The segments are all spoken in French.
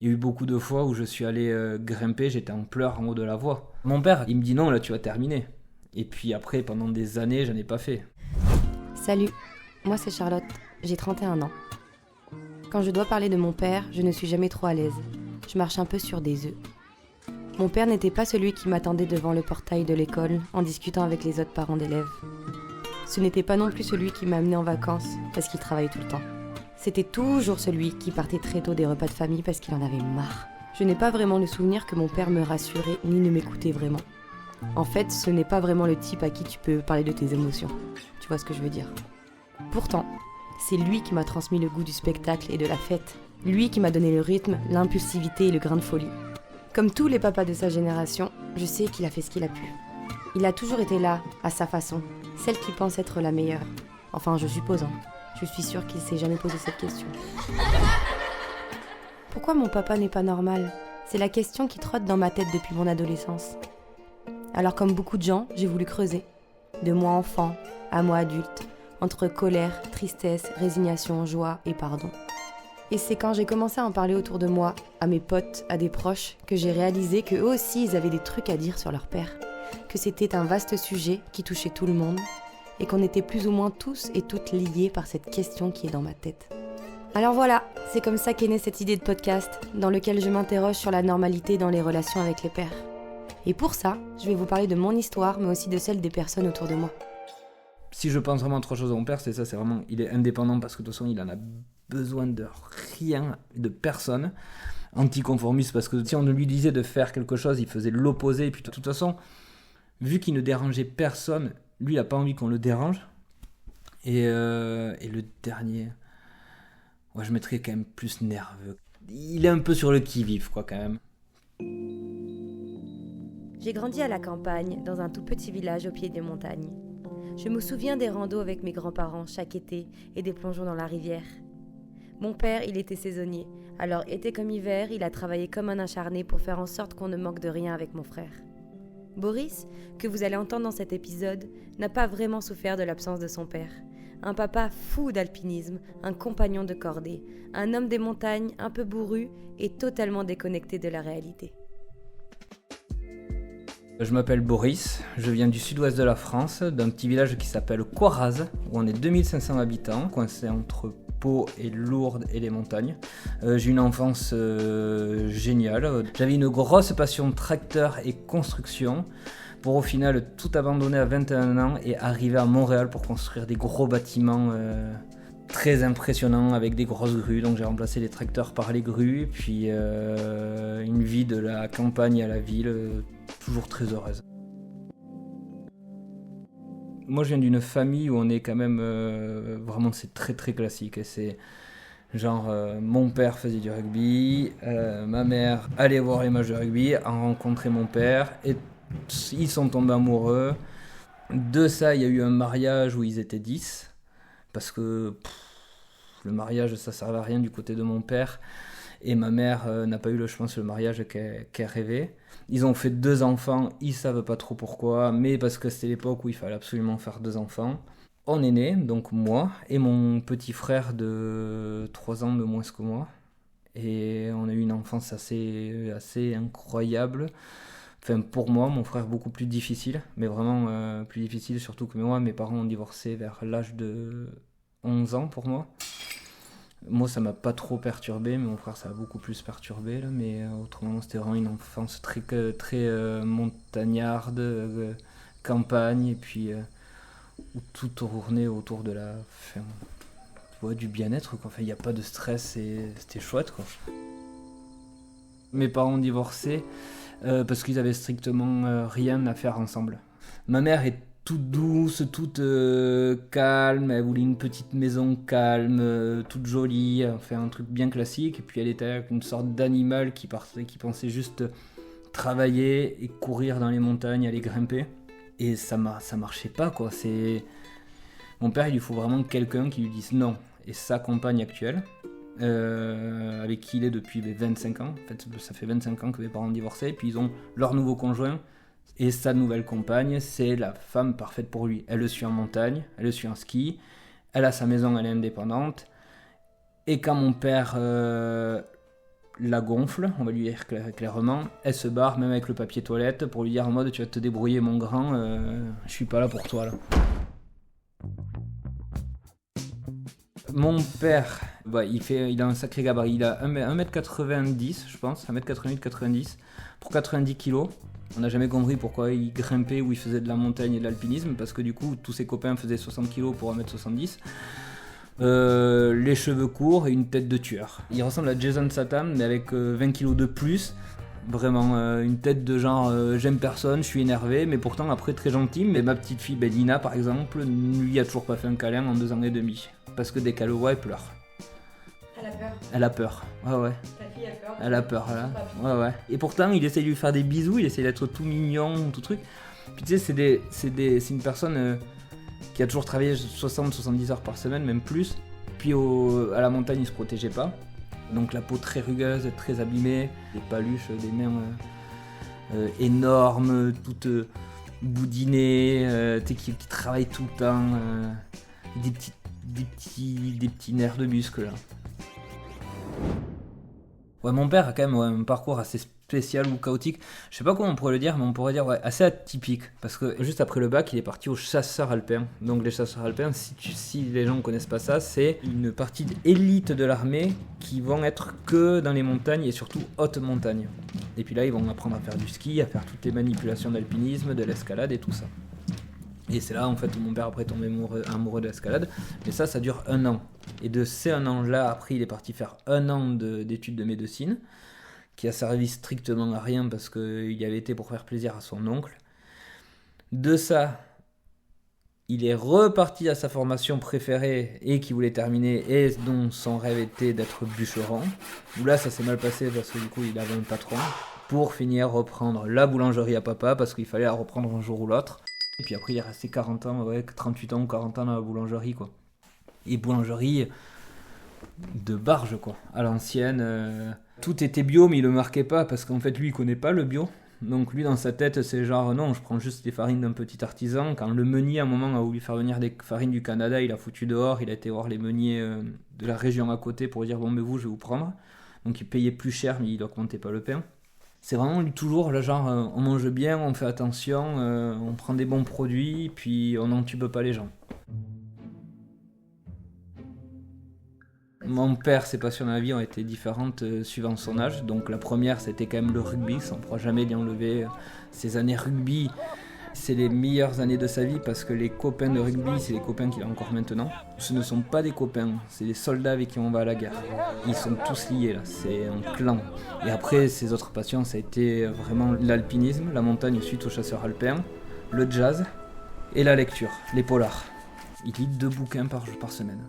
Il y a eu beaucoup de fois où je suis allé grimper, j'étais en pleurs en haut de la voie. Mon père, il me dit non, là tu vas terminer. Et puis après, pendant des années, j'en ai pas fait. Salut, moi c'est Charlotte, j'ai 31 ans. Quand je dois parler de mon père, je ne suis jamais trop à l'aise. Je marche un peu sur des œufs. Mon père n'était pas celui qui m'attendait devant le portail de l'école en discutant avec les autres parents d'élèves. Ce n'était pas non plus celui qui m'amenait en vacances parce qu'il travaillait tout le temps. C'était toujours celui qui partait très tôt des repas de famille parce qu'il en avait marre. Je n'ai pas vraiment le souvenir que mon père me rassurait ni ne m'écoutait vraiment. En fait, ce n'est pas vraiment le type à qui tu peux parler de tes émotions. Tu vois ce que je veux dire. Pourtant, c'est lui qui m'a transmis le goût du spectacle et de la fête. Lui qui m'a donné le rythme, l'impulsivité et le grain de folie. Comme tous les papas de sa génération, je sais qu'il a fait ce qu'il a pu. Il a toujours été là, à sa façon, celle qui pense être la meilleure. Enfin, je suppose, hein. Je suis sûre qu'il s'est jamais posé cette question. Pourquoi mon papa n'est pas normal ? C'est la question qui trotte dans ma tête depuis mon adolescence. Alors comme beaucoup de gens, j'ai voulu creuser. De moi enfant à moi adulte, entre colère, tristesse, résignation, joie et pardon. Et c'est quand j'ai commencé à en parler autour de moi, à mes potes, à des proches, que j'ai réalisé qu'eux aussi ils avaient des trucs à dire sur leur père. Que c'était un vaste sujet qui touchait tout le monde, et qu'on était plus ou moins tous et toutes liés par cette question qui est dans ma tête. Alors voilà, c'est comme ça qu'est née cette idée de podcast, dans lequel je m'interroge sur la normalité dans les relations avec les pères. Et pour ça, je vais vous parler de mon histoire, mais aussi de celle des personnes autour de moi. Si je pense vraiment autre chose à mon père, c'est ça, c'est vraiment, il est indépendant parce que de toute façon, il en a besoin de rien, de personne. Anticonformiste parce que si on lui disait de faire quelque chose, il faisait l'opposé. Et puis de toute façon, vu qu'il ne dérangeait personne, lui, il n'a pas envie qu'on le dérange. Et le dernier, ouais, je mettrais quand même plus nerveux. Il est un peu sur le qui-vive, quoi, quand même. J'ai grandi à la campagne, dans un tout petit village au pied des montagnes. Je me souviens des randos avec mes grands-parents chaque été et des plongeons dans la rivière. Mon père, il était saisonnier, alors été comme hiver, il a travaillé comme un acharné pour faire en sorte qu'on ne manque de rien avec mon frère. Boris, que vous allez entendre dans cet épisode, n'a pas vraiment souffert de l'absence de son père. Un papa fou d'alpinisme, un compagnon de cordée, un homme des montagnes un peu bourru et totalement déconnecté de la réalité. Je m'appelle Boris, je viens du sud-ouest de la France, d'un petit village qui s'appelle Coiraz, où on est 2500 habitants, coincé entre Pau et Lourdes et les montagnes. J'ai une enfance géniale. J'avais une grosse passion tracteur et construction, pour au final tout abandonner à 21 ans et arriver à Montréal pour construire des gros bâtiments très impressionnants avec des grosses grues. Donc j'ai remplacé les tracteurs par les grues, puis une vie de la campagne à la ville, toujours très heureuse. Moi je viens d'une famille où on est quand même vraiment, c'est très très classique. Et c'est genre mon père faisait du rugby, ma mère allait voir les matchs de rugby, a rencontré mon père et ils sont tombés amoureux. De ça, il y a eu un mariage où ils étaient 10 parce que le mariage ça servait à rien du côté de mon père. Et ma mère n'a pas eu, je pense, le mariage qu'elle rêvait. Ils ont fait 2 enfants, ils savent pas trop pourquoi, mais parce que c'était l'époque où il fallait absolument faire 2 enfants. On est né, donc moi, et mon petit frère de 3 ans de moins que moi. Et on a eu une enfance assez incroyable. Enfin, pour moi, mon frère beaucoup plus difficile, mais vraiment plus difficile, surtout que moi. Mes parents ont divorcé vers l'âge de 11 ans pour moi. Moi, ça m'a pas trop perturbé, mais mon frère, ça a beaucoup plus perturbé. Là. Mais autrement, c'était vraiment une enfance très, très montagnarde, campagne, et puis où tout tournait autour de la, enfin, ouais, du bien-être. Quoi. Enfin, il n'y a pas de stress, et c'était chouette. Quoi. Mes parents ont divorcé parce qu'ils avaient strictement rien à faire ensemble. Ma mère est toute douce, toute calme, elle voulait une petite maison calme, toute jolie, enfin un truc bien classique. Et puis elle était avec une sorte d'animal qui pensait juste travailler et courir dans les montagnes, aller grimper. Et ça marchait pas, quoi. Mon père, il lui faut vraiment quelqu'un qui lui dise non. Et sa compagne actuelle, avec qui il est depuis 25 ans, en fait ça fait 25 ans que mes parents ont divorcé, et puis ils ont leur nouveau conjoint. Et sa nouvelle compagne, c'est la femme parfaite pour lui. Elle le suit en montagne, elle le suit en ski, elle a sa maison, elle est indépendante. Et quand mon père la gonfle, on va lui dire clairement, elle se barre même avec le papier toilette pour lui dire en mode tu vas te débrouiller mon grand, je suis pas là pour toi là. Mon père, il a un sacré gabarit, il a 1m90 je pense, 1m88-90 pour 90 kg. On n'a jamais compris pourquoi il grimpait ou il faisait de la montagne et de l'alpinisme, parce que du coup tous ses copains faisaient 60 kg pour 1m70. Les cheveux courts et une tête de tueur. Il ressemble à Jason Statham mais avec 20 kg de plus. Vraiment une tête de genre j'aime personne, je suis énervé, mais pourtant après très gentil. Mais ma petite fille Lina par exemple, lui a toujours pas fait un câlin en 2 ans et demi. Parce que dès qu'elle le voit, elle pleure. Elle a peur. Elle a peur, ouais. Ta fille a peur. Elle a peur, là. Ouais. Et pourtant, il essaie de lui faire des bisous, il essaie d'être tout mignon, tout truc. Puis tu sais, c'est une personne qui a toujours travaillé 60-70 heures par semaine, même plus. Puis à la montagne, il se protégeait pas. Donc la peau très rugueuse, très abîmée, des paluches, des mains énormes, toutes boudinées, qui travaillent tout le temps, des petits nerfs de muscles là. Ouais, mon père a quand même un parcours assez spécial ou chaotique. Je sais pas comment on pourrait le dire, mais on pourrait dire assez atypique. Parce que juste après le bac, il est parti aux chasseurs alpins. Donc les chasseurs alpins, si les gens ne connaissent pas ça, c'est une partie d'élite de l'armée qui vont être que dans les montagnes et surtout hautes montagnes. Et puis là, ils vont apprendre à faire du ski, à faire toutes les manipulations d'alpinisme, de l'escalade et tout ça. Et c'est là en fait où mon père après tombe amoureux de l'escalade. Mais ça dure 1 an. Et de ces 1 an-là, après il est parti faire 1 an d'études de médecine, qui a servi strictement à rien parce qu'il y avait été pour faire plaisir à son oncle. De ça, il est reparti à sa formation préférée et qu'il voulait terminer et dont son rêve était d'être bûcheron. Où là ça s'est mal passé parce que du coup il avait un patron. Pour finir reprendre la boulangerie à papa parce qu'il fallait la reprendre un jour ou l'autre. Et puis après il est resté 38 ans ou 40 ans dans la boulangerie quoi. Et boulangerie de barge quoi, à l'ancienne. Tout était bio mais il le marquait pas parce qu'en fait lui il connaît pas le bio. Donc lui dans sa tête c'est genre non je prends juste les farines d'un petit artisan. Quand le meunier à un moment a voulu faire venir des farines du Canada, il a foutu dehors, il a été voir les meuniers de la région à côté pour dire bon mais vous je vais vous prendre. Donc il payait plus cher mais il augmentait pas le pain. C'est vraiment toujours le genre on mange bien, on fait attention, on prend des bons produits, puis on n'entube pas les gens. Mon père, ses passions dans la vie ont été différentes suivant son âge. Donc la première, c'était quand même le rugby, ça on ne pourra jamais lui enlever. Ces années rugby, c'est les meilleures années de sa vie parce que les copains de rugby, c'est les copains qu'il a encore maintenant. Ce ne sont pas des copains, c'est des soldats avec qui on va à la guerre. Ils sont tous liés là, c'est un clan. Et après, ses autres passions, ça a été vraiment l'alpinisme, la montagne suite aux chasseurs alpins, le jazz et la lecture, les polars. Il lit 2 bouquins par semaine.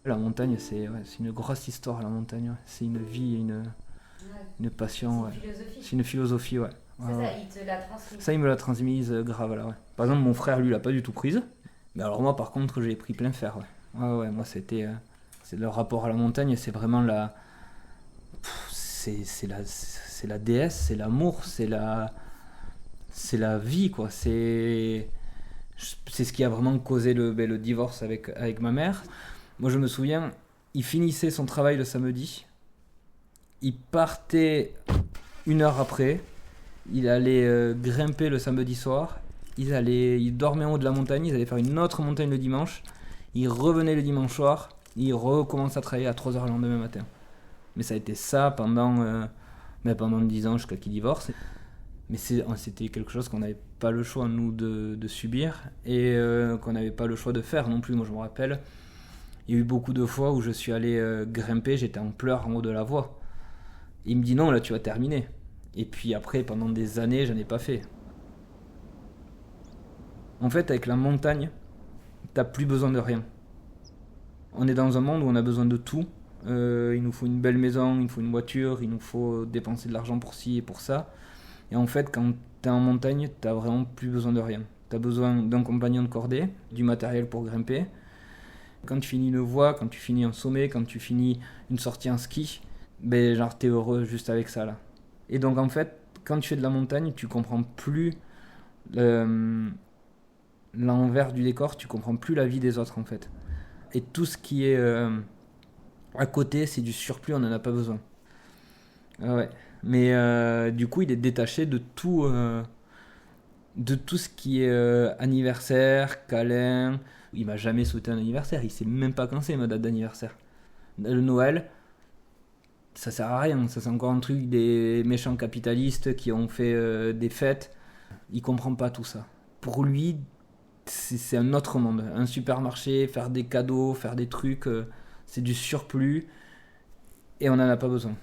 La montagne, c'est une grosse histoire, la montagne. Ouais. C'est une vie, une passion. C'est une philosophie, ouais. C'est ça, il te l'a transmis. Ça, il me l'a transmise grave, là, ouais. Par exemple, mon frère, lui, l'a pas du tout prise. Mais alors moi, par contre, j'ai pris plein fer, ouais. Ouais, moi, c'était... c'est le rapport à la montagne, c'est vraiment la... C'est la déesse, c'est l'amour, c'est la vie, quoi. C'est ce qui a vraiment causé le divorce avec ma mère. Moi, je me souviens, il finissait son travail le samedi, il partait 1 heure après, il allait grimper le samedi soir, il dormait en haut de la montagne, ils allaient faire une autre montagne le dimanche, il revenait le dimanche soir, il recommence à travailler à 3h le lendemain matin. Mais ça a été ça pendant 10 ans jusqu'à qu'il divorce. Mais c'était quelque chose qu'on n'avait pas le choix, nous, de subir et qu'on n'avait pas le choix de faire non plus. Moi, je me rappelle... Il y a eu beaucoup de fois où je suis allé grimper, j'étais en pleurs en haut de la voie. Il me dit non, là tu vas terminer. Et puis après, pendant des années, je n'en ai pas fait. En fait, avec la montagne, t'as plus besoin de rien. On est dans un monde où on a besoin de tout. Il nous faut une belle maison, il nous faut une voiture, il nous faut dépenser de l'argent pour ci et pour ça. Et en fait, quand t'es en montagne, t'as vraiment plus besoin de rien. T'as besoin d'un compagnon de cordée, du matériel pour grimper. Quand tu finis une voie, quand tu finis un sommet, quand tu finis une sortie en ski, ben genre t'es heureux juste avec ça là. Et donc en fait, quand tu fais de la montagne, tu comprends plus l'envers du décor, tu comprends plus la vie des autres en fait. Et tout ce qui est À côté, c'est du surplus, on n'en a pas besoin. Ah ouais. Mais du coup, il est détaché de tout ce qui est anniversaire, câlin. Il m'a jamais souhaité un anniversaire, il sait même pas quand c'est ma date d'anniversaire. Le Noël, ça sert à rien, ça c'est encore un truc des méchants capitalistes qui ont fait des fêtes. Il comprend pas tout ça. Pour lui, c'est un autre monde. Un supermarché, faire des cadeaux, faire des trucs, c'est du surplus et on n'en a pas besoin.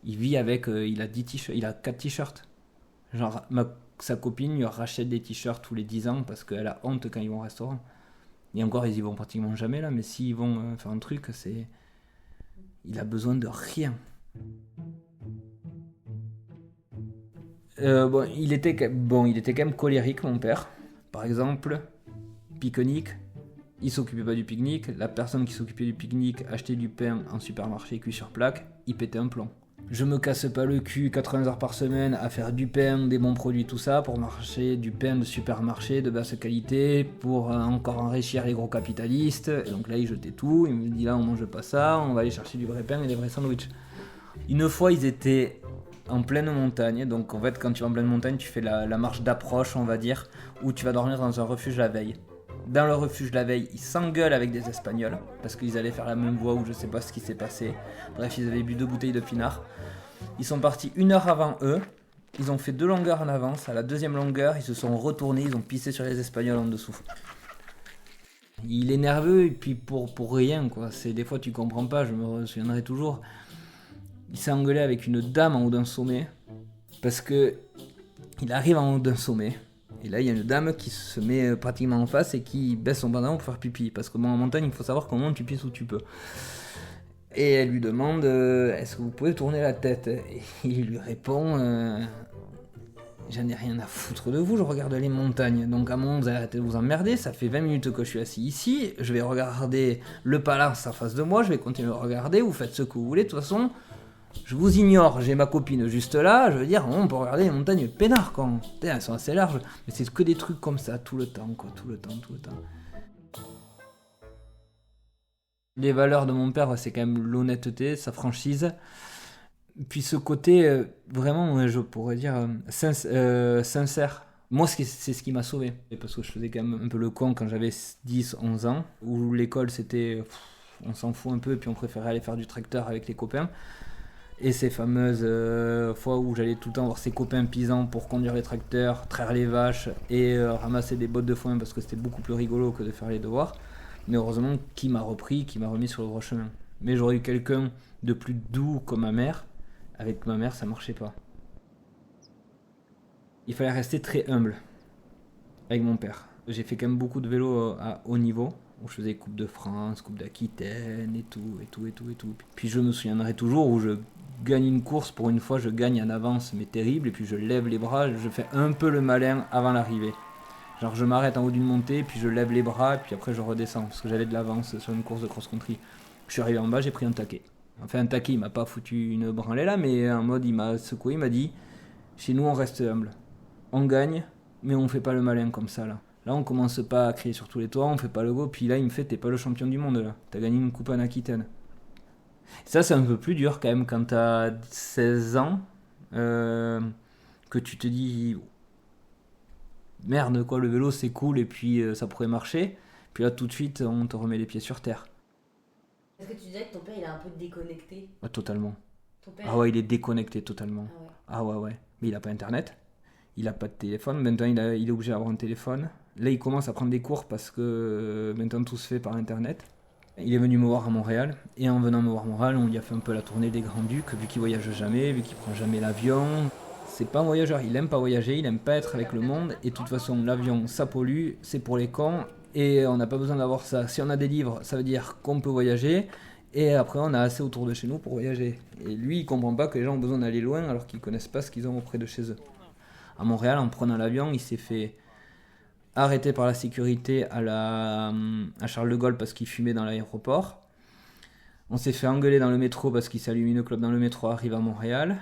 Il vit avec, il a 10 t-shirts, il a 4 t-shirts. Genre, sa copine lui rachète des t-shirts tous les 10 ans parce qu'elle a honte quand ils vont au restaurant. Et encore, ils y vont pratiquement jamais là, mais s'ils vont faire un truc, c'est. Il a besoin de rien. Il était quand même colérique, mon père. Par exemple, pique-nique, il s'occupait pas du pique-nique. La personne qui s'occupait du pique-nique achetait du pain en supermarché cuit sur plaque, il pétait un plomb. Je me casse pas le cul 80 heures par semaine à faire du pain, des bons produits, tout ça, pour marcher du pain de supermarché de basse qualité, pour encore enrichir les gros capitalistes. Et donc là, il jetait tout, il me dit là, on mange pas ça, on va aller chercher du vrai pain et des vrais sandwichs. Une fois, ils étaient en pleine montagne, donc en fait, quand tu vas en pleine montagne, tu fais la marche d'approche, on va dire, où tu vas dormir dans un refuge la veille. Dans le refuge la veille, ils s'engueulent avec des Espagnols, parce qu'ils allaient faire la même voie ou je sais pas ce qui s'est passé. Bref, ils avaient bu 2 bouteilles de pinard. Ils sont partis 1 heure avant eux, ils ont fait 2 longueurs en avance, à la 2e longueur, ils se sont retournés, ils ont pissé sur les Espagnols en dessous. Il est nerveux et puis pour rien quoi, des fois tu comprends pas, je me souviendrai toujours. Il s'est engueulé avec une dame en haut d'un sommet, parce que il arrive en haut d'un sommet. Et là, il y a une dame qui se met pratiquement en face et qui baisse son pantalon pour faire pipi. Parce que en montagne, il faut savoir comment tu pisses où tu peux. Et elle lui demande est-ce que vous pouvez tourner la tête ? Et il lui répond j'en ai rien à foutre de vous, je regarde les montagnes. Donc à un moment, vous arrêtez de vous emmerder. Ça fait 20 minutes que je suis assis ici. Je vais regarder le palace en face de moi. Je vais continuer à regarder. Vous faites ce que vous voulez. De toute façon, je vous ignore, j'ai ma copine juste là, je veux dire, on peut regarder les montagnes peinard quand elles sont assez larges, mais c'est que des trucs comme ça, tout le temps, quoi, tout le temps. Les valeurs de mon père, c'est quand même l'honnêteté, sa franchise, puis ce côté, vraiment, je pourrais dire, sincère. Moi, c'est ce qui m'a sauvé, parce que je faisais quand même un peu le con quand j'avais 10-11 ans, où l'école c'était, on s'en fout un peu, et puis on préférait aller faire du tracteur avec les copains. Et ces fameuses fois où j'allais tout le temps voir ses copains paysans pour conduire les tracteurs, traire les vaches et ramasser des bottes de foin parce que c'était beaucoup plus rigolo que de faire les devoirs. Mais heureusement, qui m'a remis sur le droit chemin. Mais j'aurais eu quelqu'un de plus doux comme ma mère. Avec ma mère, ça marchait pas. Il fallait rester très humble avec mon père. J'ai fait quand même beaucoup de vélo à haut niveau, où je faisais Coupe de France, Coupe d'Aquitaine et tout. Puis je me souviendrai toujours où je gagne une course, pour une fois je gagne en avance mais terrible, et puis je lève les bras, je fais un peu le malin avant l'arrivée. Genre je m'arrête en haut d'une montée, puis je lève les bras, et puis après je redescends, parce que j'avais de l'avance sur une course de cross-country. Je suis arrivé en bas, j'ai pris un taquet. Enfin un taquet, il m'a pas foutu une branlée là, mais en mode il m'a secoué, il m'a dit chez nous on reste humble. On gagne, mais on fait pas le malin comme ça là. Là on commence pas à crier sur tous les toits, on fait pas le go, puis là il me fait t'es pas le champion du monde là, t'as gagné une coupe en Aquitaine. Ça c'est un peu plus dur quand même quand t'as 16 ans, que tu te dis merde quoi, le vélo c'est cool et puis ça pourrait marcher, puis là tout de suite on te remet les pieds sur terre. Est-ce que tu disais que ton père il est un peu déconnecté ? Ah, totalement. Ton père Ah ouais, il est déconnecté totalement. Ah ouais. Mais il a pas internet, il a pas de téléphone, maintenant il est obligé d'avoir un téléphone. Là il commence à prendre des cours parce que maintenant tout se fait par internet. Il est venu me voir à Montréal, et en venant me voir à Montréal, on lui a fait un peu la tournée des Grands Ducs, vu qu'il voyage jamais, vu qu'il prend jamais l'avion. C'est pas un voyageur, il aime pas voyager, il aime pas être avec le monde, et de toute façon l'avion ça pollue, c'est pour les cons, et on n'a pas besoin d'avoir ça. Si on a des livres, ça veut dire qu'on peut voyager, et après on a assez autour de chez nous pour voyager. Et lui il comprend pas que les gens ont besoin d'aller loin alors qu'ils connaissent pas ce qu'ils ont auprès de chez eux. À Montréal, en prenant l'avion, il s'est fait arrêté par la sécurité à Charles de Gaulle parce qu'il fumait dans l'aéroport. On s'est fait engueuler dans le métro parce qu'il s'allume une clope dans le métro, arrive à Montréal.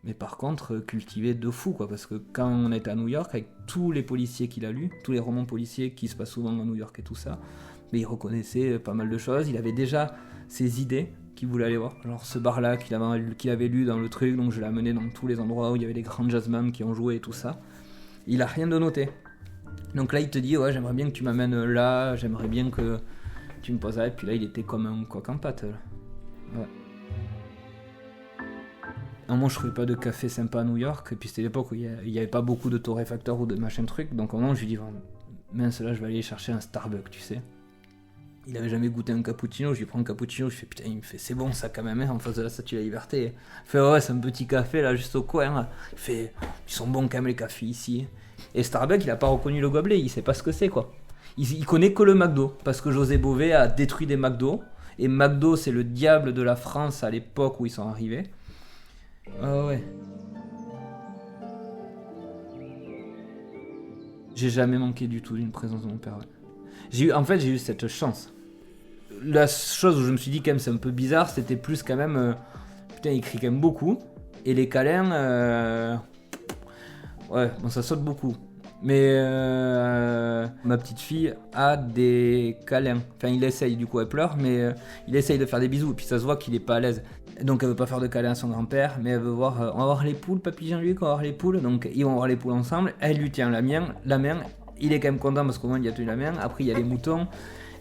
Mais par contre, cultivé de fou, quoi. Parce que quand on était à New York, avec tous les policiers qu'il a lus, tous les romans policiers qui se passent souvent à New York et tout ça, mais il reconnaissait pas mal de choses. Il avait déjà ses idées qu'il voulait aller voir. Genre ce bar-là qu'il avait lu dans le truc, donc je l'ai amené dans tous les endroits où il y avait des grands jazzmen qui ont joué et tout ça. Il a rien de noté. Donc là, il te dit, ouais, j'aimerais bien que tu m'amènes là, j'aimerais bien que tu me poses là. Et puis là, il était comme un coq en pâte. Ouais. Moi, je trouvais pas de café sympa à New York. Et puis c'était l'époque où il y avait pas beaucoup de torréfacteurs ou de machin truc. Donc au moment, je lui dis, mince, là, je vais aller chercher un Starbucks, tu sais. Il avait jamais goûté un cappuccino, je lui prends un cappuccino, je fais putain, il me fait c'est bon ça quand même, en face de la Statue de la Liberté. Il fait ouais, c'est un petit café là juste au coin. Là. Il fait ils sont bons quand même les cafés ici. Et Starbucks, il a pas reconnu le gobelet, il sait pas ce que c'est quoi. Il connaît que le McDo, parce que José Bové a détruit des McDo. Et McDo, c'est le diable de la France à l'époque où ils sont arrivés. Ah ouais. J'ai jamais manqué du tout d'une présence de mon père. Ouais. J'ai eu cette chance. La chose où je me suis dit quand même c'est un peu bizarre, c'était plus quand même putain, il crie quand même beaucoup et les câlins ouais, bon ça saute beaucoup. Mais ma petite fille a des câlins. Enfin, il essaye, du coup elle pleure, mais il essaye de faire des bisous et puis ça se voit qu'il est pas à l'aise. Donc elle veut pas faire de câlin à son grand-père, mais elle veut voir on va voir les poules, papy Jean-Luc, on va voir les poules. Donc ils vont voir les poules ensemble, elle lui tient la main. Il est quand même content parce qu'au moins il a tenu la main. Après il y a les moutons.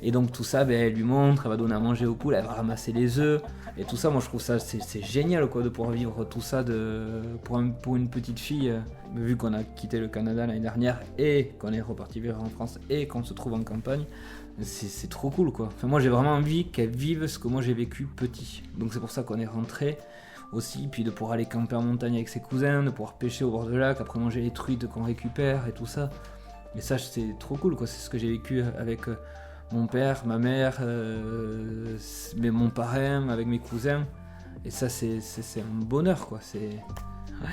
Et donc tout ça, elle lui montre, elle va donner à manger aux poules, elle va ramasser les œufs. Et tout ça, moi je trouve ça, c'est génial quoi, de pouvoir vivre tout ça pour une petite fille. Vu qu'on a quitté le Canada l'année dernière et qu'on est reparti vivre en France et qu'on se trouve en campagne, c'est trop cool quoi. Enfin, moi j'ai vraiment envie qu'elle vive ce que moi j'ai vécu petit. Donc c'est pour ça qu'on est rentré aussi, puis de pouvoir aller camper en montagne avec ses cousins, de pouvoir pêcher au bord de lac, après manger les truites qu'on récupère et tout ça. Et ça c'est trop cool quoi, c'est ce que j'ai vécu avec mon père, ma mère, mon parrain, avec mes cousins. Et ça c'est un bonheur quoi, c'est... Ouais.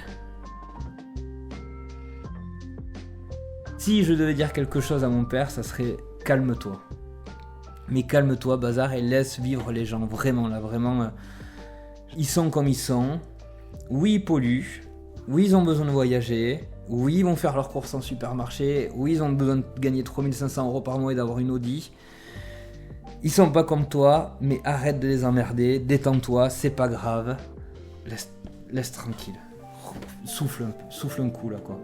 Si je devais dire quelque chose à mon père, ça serait calme-toi. Mais calme-toi bazar et laisse vivre les gens, vraiment là, vraiment. Ils sont comme ils sont, oui ils polluent, oui ils ont besoin de voyager, oui ils vont faire leurs courses en supermarché, oui ils ont besoin de gagner 3500 € par mois et d'avoir une Audi. Ils sont pas comme toi, mais arrête de les emmerder, détends-toi, c'est pas grave, laisse tranquille, souffle un coup là quoi.